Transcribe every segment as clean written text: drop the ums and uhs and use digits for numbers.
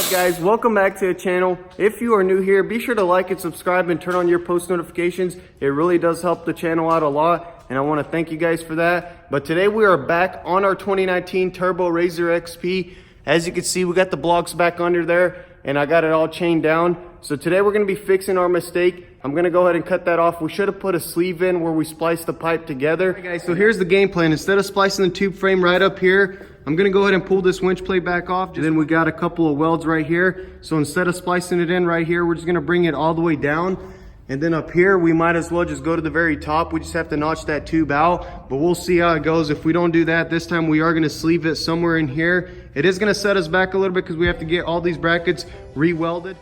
up guys, welcome back to the channel. If you are new here, be sure to like and subscribe and turn on your post notifications. It really does help the channel out a lot and I want to thank you guys for that. But today we are back on our 2019 Turbo Razor XP. As you can see, we got the blocks back under there and I got it all chained down. So today we're going to be fixing our mistake. I'm going to go ahead and cut that off. We should have put a sleeve in where we spliced the pipe together. All right, guys, so here's the game plan. Instead of splicing the tube frame right up here, I'm going to go ahead and pull this winch plate back off. Then we got a couple of welds right here. So instead of splicing it in right here, we're just going to bring it all the way down. And then up here, we might as well just go to the very top. We just have to notch that tube out, but we'll see how it goes. If we don't do that, this time we are going to sleeve it somewhere in here. It is going to set us back a little bit because we have to get all these brackets re-welded.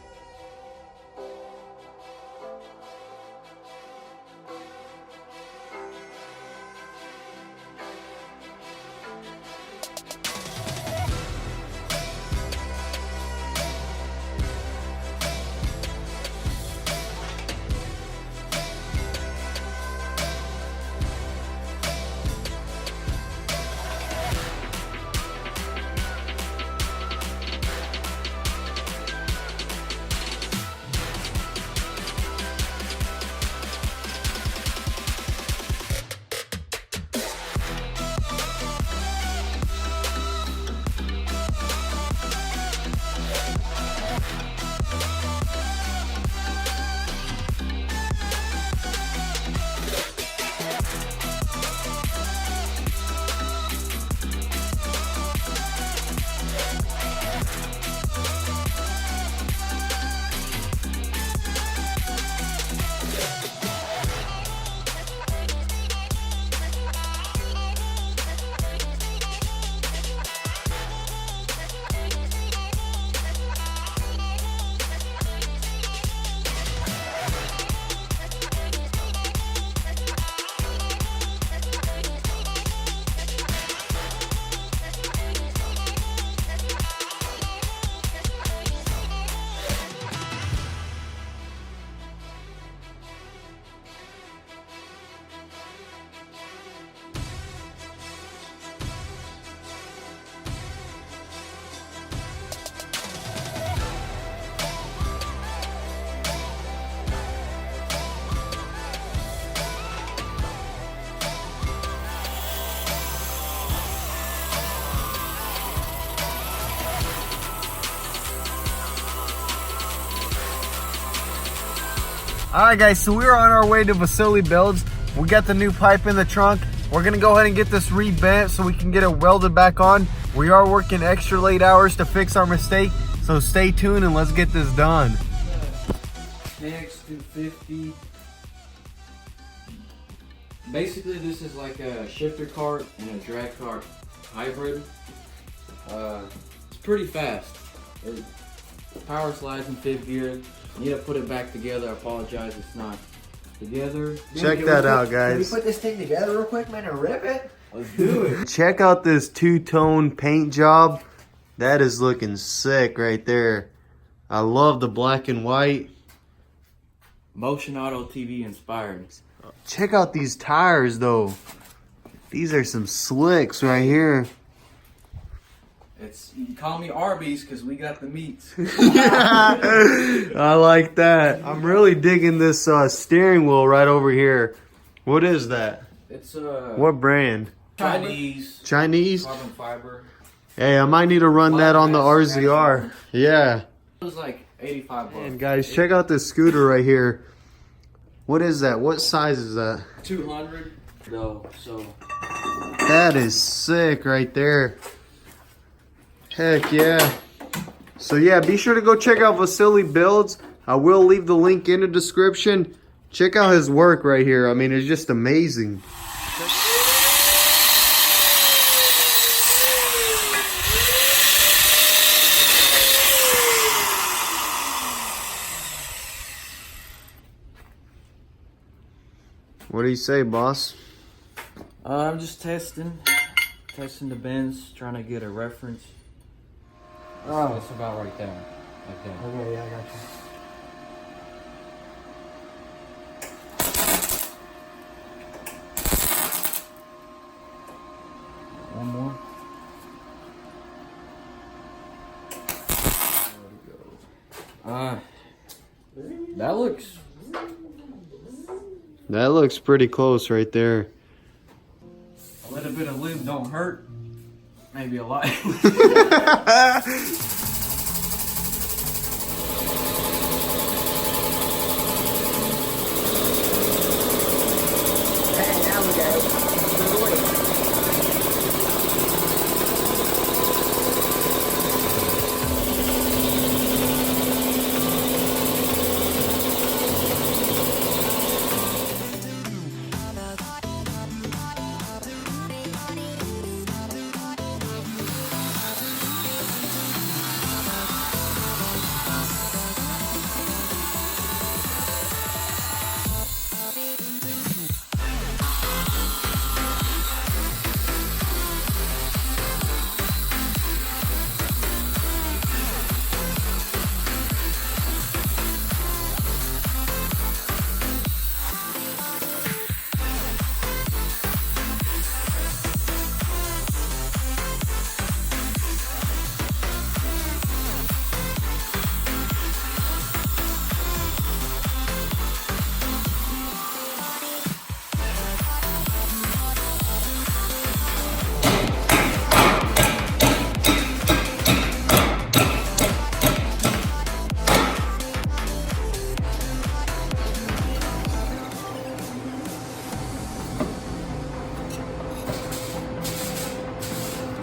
Alright guys, so we're on our way to facility builds. We got the new pipe in the trunk. We're going to go ahead and get this rebent so we can get it welded back on. We are working extra late hours to fix our mistake, so stay tuned and let's get this done. X250. Basically this is like a shifter cart and a drag cart hybrid. It's pretty fast. It power slides in 5th gear. Need to put it back together. I apologize, it's not together. Check that out, guys. Can we put this thing together real quick, man, and rip it? Let's do it. Check out this two-tone paint job. That is looking sick right there. I love the black and white. Motion Auto TV inspired. Check out these tires though. These are some slicks right here. You can call me Arby's because we got the meats. I like that. I'm really digging this steering wheel right over here. What is that? It's What brand? Chinese. Chinese? Carbon fiber. Hey, I might need to run that on the RZR. Yeah. It was like 85 bucks. And guys, check out this scooter right here. What is that? What size is that? 200 though, so. That is sick right there. Heck yeah. So yeah, be sure to go check out Vasily Builds. I will leave the link in the description. Check out his work right here. I mean, it's just amazing. What do you say, boss? I'm just testing the bends, trying to get a reference. Oh. It's about right there. Like that. Okay, yeah, I got you. One more. That looks... That looks pretty close right there. A little bit of lube don't hurt. Maybe a lot. Hey, now we go.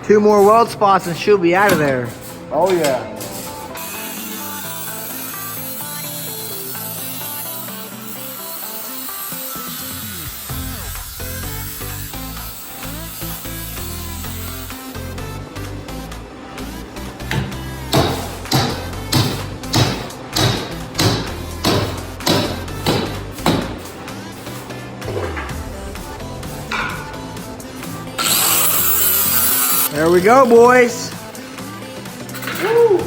Two more weld spots and she'll be out of there. Oh yeah. There we go, boys. Woo.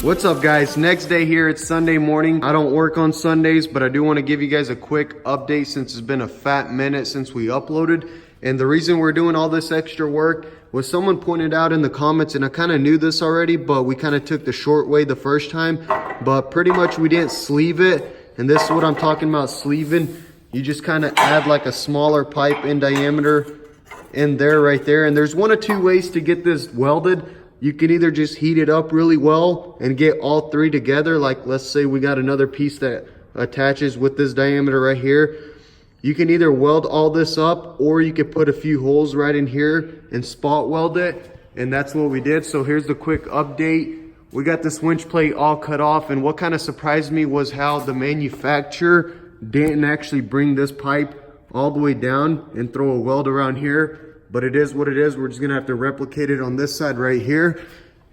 What's up guys? Next day here, it's Sunday morning. I don't work on Sundays, but I do want to give you guys a quick update since it's been a fat minute since we uploaded. And the reason we're doing all this extra work was someone pointed out in the comments, and I kind of knew this already, but we kind of took the short way the first time. But pretty much we didn't sleeve it. And this is what I'm talking about sleeving. You just kind of add like a smaller pipe in diameter in there right there. And there's one of two ways to get this welded. You can either just heat it up really well and get all three together. Like let's say we got another piece that attaches with this diameter right here. You can either weld all this up, or you could put a few holes right in here and spot weld it. And that's what we did. So here's the quick update. We got this winch plate all cut off, and what kind of surprised me was how the manufacturer didn't actually bring this pipe all the way down and throw a weld around here. But it is what it is. We're just gonna have to replicate it on this side right here.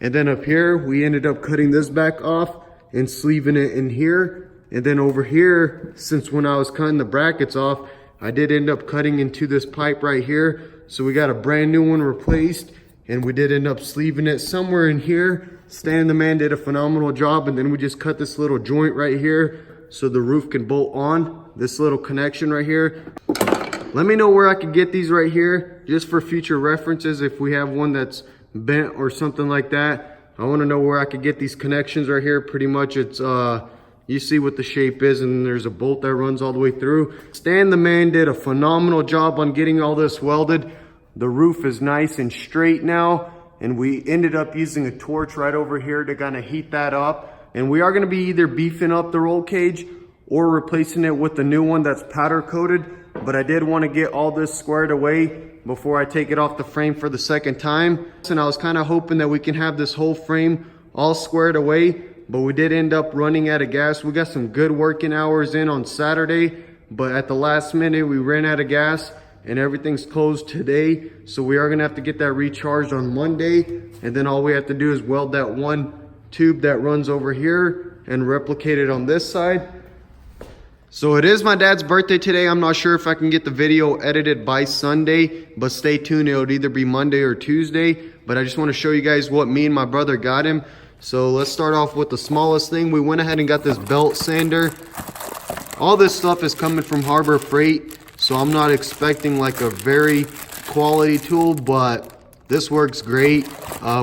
And then up here, we ended up cutting this back off and sleeving it in here. And then over here, since when I was cutting the brackets off, I did end up cutting into this pipe right here. So we got a brand new one replaced, and we did end up sleeving it somewhere in here. Stan the man did a phenomenal job, and then we just cut this little joint right here so the roof can bolt on, this little connection right here. Let me know where I could get these right here, just for future references. If we have one that's bent or something like that, I want to know where I could get these connections right here. Pretty much it's, you see what the shape is, and there's a bolt that runs all the way through. Stan the man did a phenomenal job on getting all this welded. The roof is nice and straight now, and we ended up using a torch right over here to kind of heat that up. And we are going to be either beefing up the roll cage or replacing it with the new one that's powder coated. But I did want to get all this squared away before I take it off the frame for the second time. And I was kind of hoping that we can have this whole frame all squared away, but we did end up running out of gas. We got some good working hours in on Saturday, but at the last minute we ran out of gas, and everything's closed today. So we are gonna have to get that recharged on Monday. And then all we have to do is weld that one tube that runs over here and replicate it on this side. So it is my dad's birthday today. I'm not sure if I can get the video edited by Sunday, but stay tuned. It would either be Monday or Tuesday. But I just want to show you guys what me and my brother got him. So let's start off with the smallest thing. We went ahead and got this belt sander. All this stuff is coming from Harbor Freight, so I'm not expecting like a very quality tool, but this works great.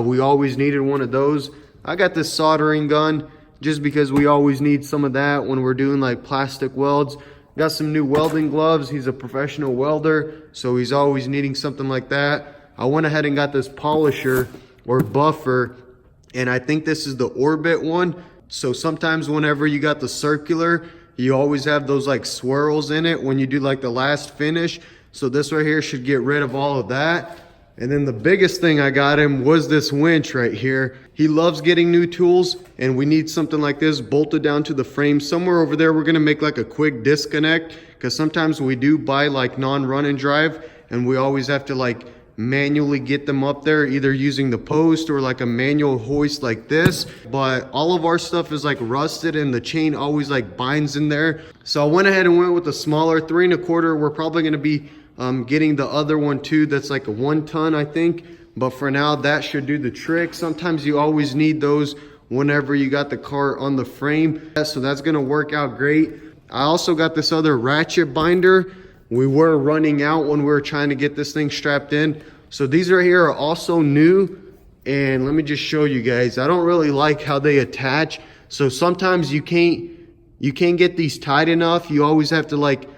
We always needed one of those. I got this soldering gun just because we always need some of that when we're doing like plastic welds. Got some new welding gloves. He's a professional welder, so he's always needing something like that. I went ahead and got this polisher or buffer, and I think this is the Orbit one. So sometimes whenever you got the circular, you always have those like swirls in it when you do like the last finish. So this right here should get rid of all of that. And then the biggest thing I got him was this winch right here. He loves getting new tools, and we need something like this bolted down to the frame. Somewhere over there, we're gonna make like a quick disconnect, because sometimes we do buy like non-run and drive, and we always have to like manually get them up there, either using the post or like a manual hoist like this. But all of our stuff is like rusted, and the chain always like binds in there. So I went ahead and went with a smaller 3 1/4. We're probably gonna be getting the other one too, that's like a 1 ton, I think. But for now, that should do the trick. Sometimes you always need those whenever you got the cart on the frame, so that's gonna work out great. I also got this other ratchet binder. We were running out when we were trying to get this thing strapped in. So these right here are also new, and let me just show you guys. I don't really like how they attach. So sometimes you can't get these tight enough. You always have to like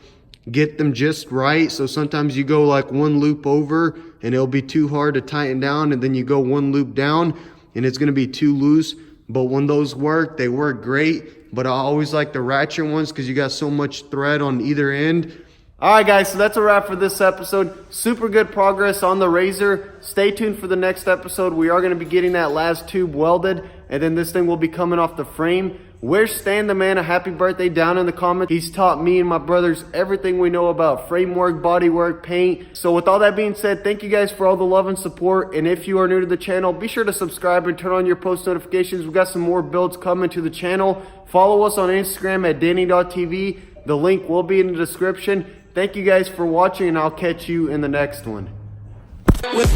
get them just right. So sometimes you go like 1 loop over and it'll be too hard to tighten down, and then you go 1 loop down and it's gonna be too loose. But when those work, they work great. But I always like the ratchet ones because you got so much thread on either end. All right, guys, so that's a wrap for this episode. Super good progress on the Razor. Stay tuned for the next episode. We are going to be getting that last tube welded, and then this thing will be coming off the frame. Wish Stan the man a happy birthday down in the comments. He's taught me and my brothers everything we know about framework, bodywork, paint. So with all that being said, thank you guys for all the love and support. And if you are new to the channel, be sure to subscribe and turn on your post notifications. We've got some more builds coming to the channel. Follow us on Instagram at DannyTV. The link will be in the description. Thank you guys for watching, and I'll catch you in the next one. With